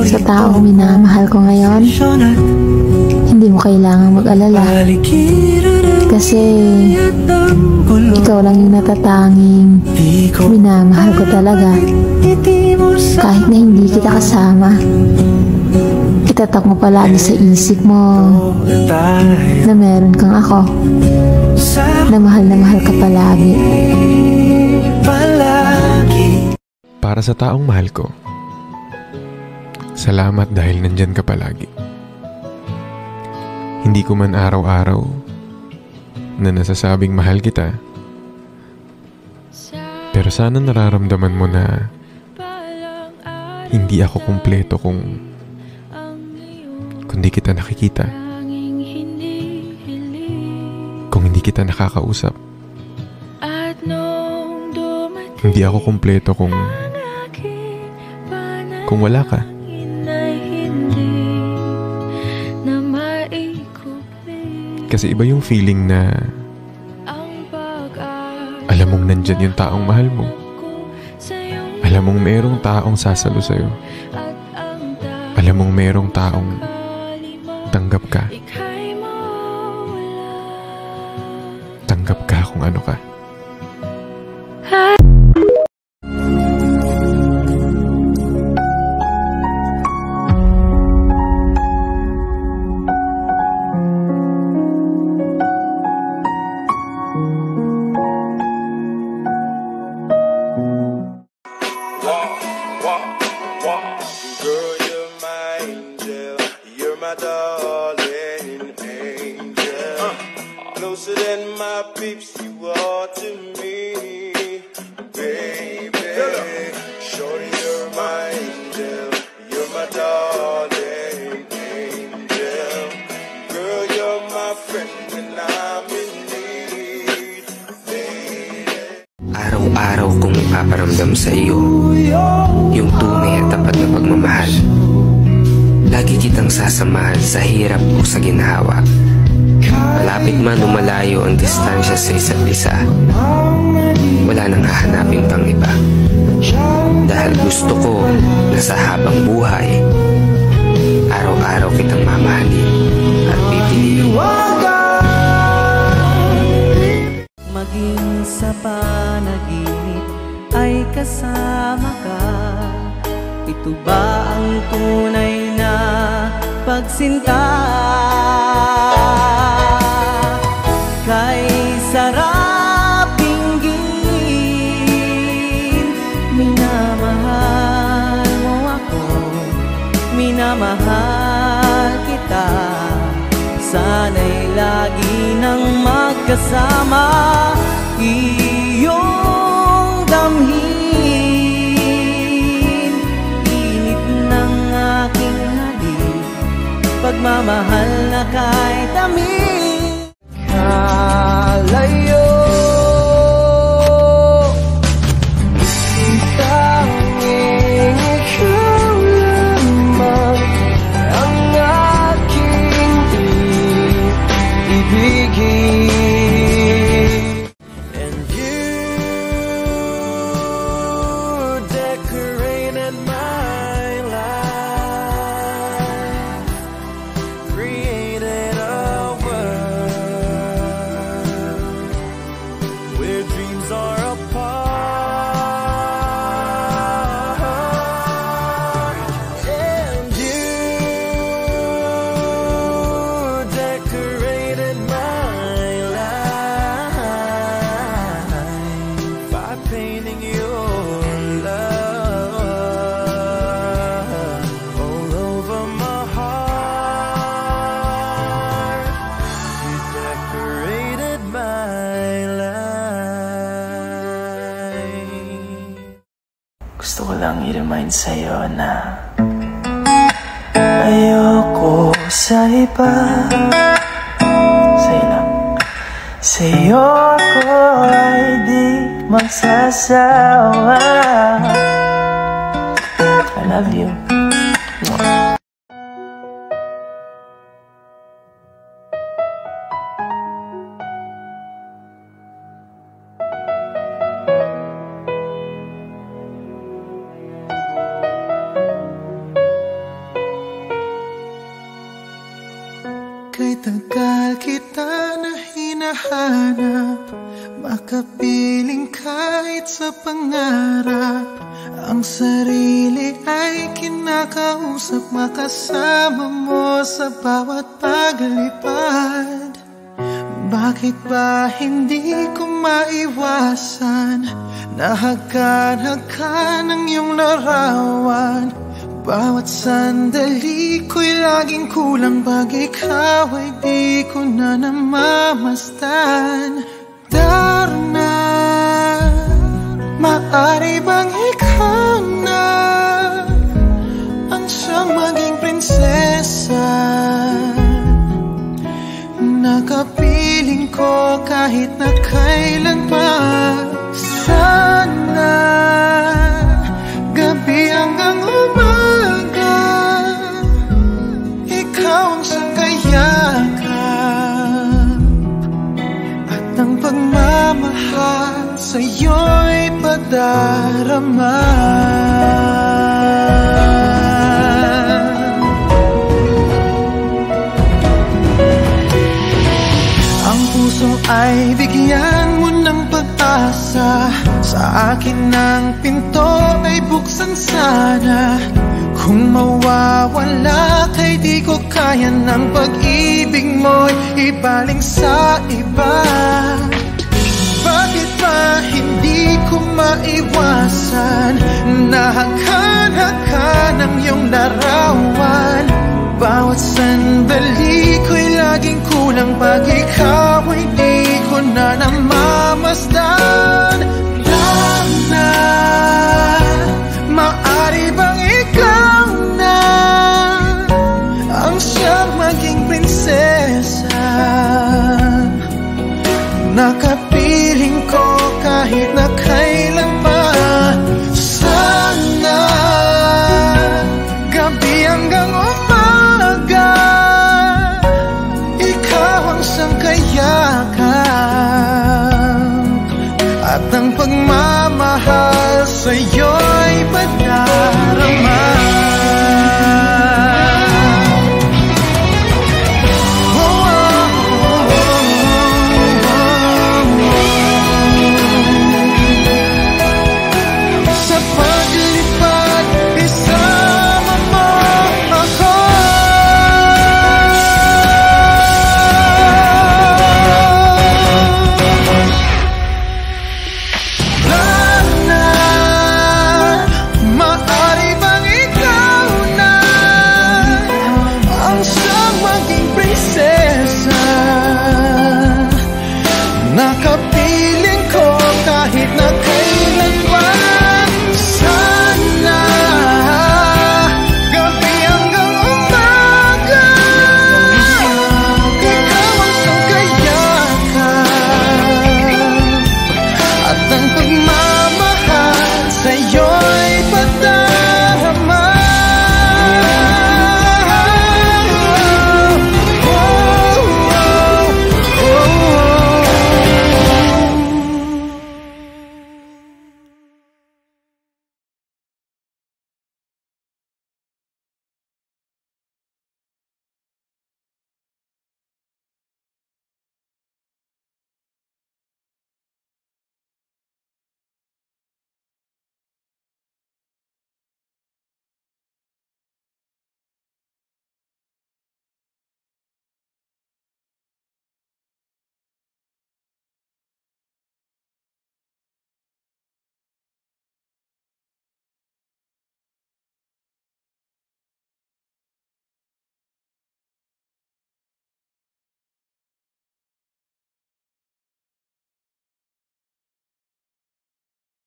Sa taong minamahal ko ngayon, hindi mo kailangang mag-alala. Kasi ikaw lang yung natatanging minamahal ko talaga. Kahit na hindi kita kasama, itatak mo palagi sa isip mo na meron kang ako, na mahal ka palagi. Para sa taong mahal ko, salamat dahil nandyan ka palagi. Hindi ko man araw-araw na nasasabing mahal kita, pero sana nararamdaman mo na hindi ako kumpleto kung di kita nakikita, kung hindi kita nakakausap. Hindi ako kumpleto kung wala ka. Kasi iba yung feeling na alam mong nandyan yung taong mahal mo. Alam mong merong taong sasalo sa'yo. Alam mong merong taong tanggap ka. Tanggap ka kung ano ka. Girl, you're my angel. You're my darling angel. Closer than my peeps, you are to me, baby. Shorty, you're my angel. You're my darling angel. Girl, you're my friend when I'm in need, baby. Araw-araw kong paparamdam sa iyo yung tunay at tapat na pagmamahal. Lagi kitang sasamahan sa hirap o sa ginhawa. Malapit man o malayo ang distansya sa isa't isa, wala nang hahanapin pang iba. Dahil gusto ko na sa habang buhay, araw-araw kitang mamahalin at pipiliin. Maging sa panaginip ay kasama ka. Ito ba ang tunay na pagsinta? Kay sarap dinggin, minamahal mo ako, minamahal kita. Sana'y lagi nang magkasama, iyong damhin, init ng aking halik, pagmamahal na kahit amin. Kalayo tanging ikaw lamang ang aking ibigin. And you decorated my life, created a world where dreams are apart. And you decorated my life by painting your love all over my heart. You decorated my life. Gusto ko lang i-remind sa'yo na ayoko sa iba. Sa'yo lang. Sa'yo ako ay di magsasawa. I love you. tagal kita na hinahanap, makapiling kahit sa pangarap. Ang sarili ay kinakausap, makasama mo sa bawat paglipad. Bakit ba hindi ko maiwasan? Nahagkan-hagkan ang iyong larawan. Bawat sandali ko'y laging kulang, pag ikaw ay di ko na namamastan. Darna, maaari bang ikaw na ang siyang maging prinsesa? Nakapiling ko kahit na kailan pa. Sana gabi hanggang umaga ikaw ang sakayakap, at ang pagmamahal sa'yo'y padarama. Ang puso ay bigyan mo ng pag-asa, sa akin ang pinto ay buksan sana. Kung mawawala kay di ko kaya ng pag-ibig mo'y ibaling sa iba. Bakit ba hindi ko maiwasan? Nahagkan-hagkan ang iyong larawan. Bawat sandali ko'y laging kulang, pag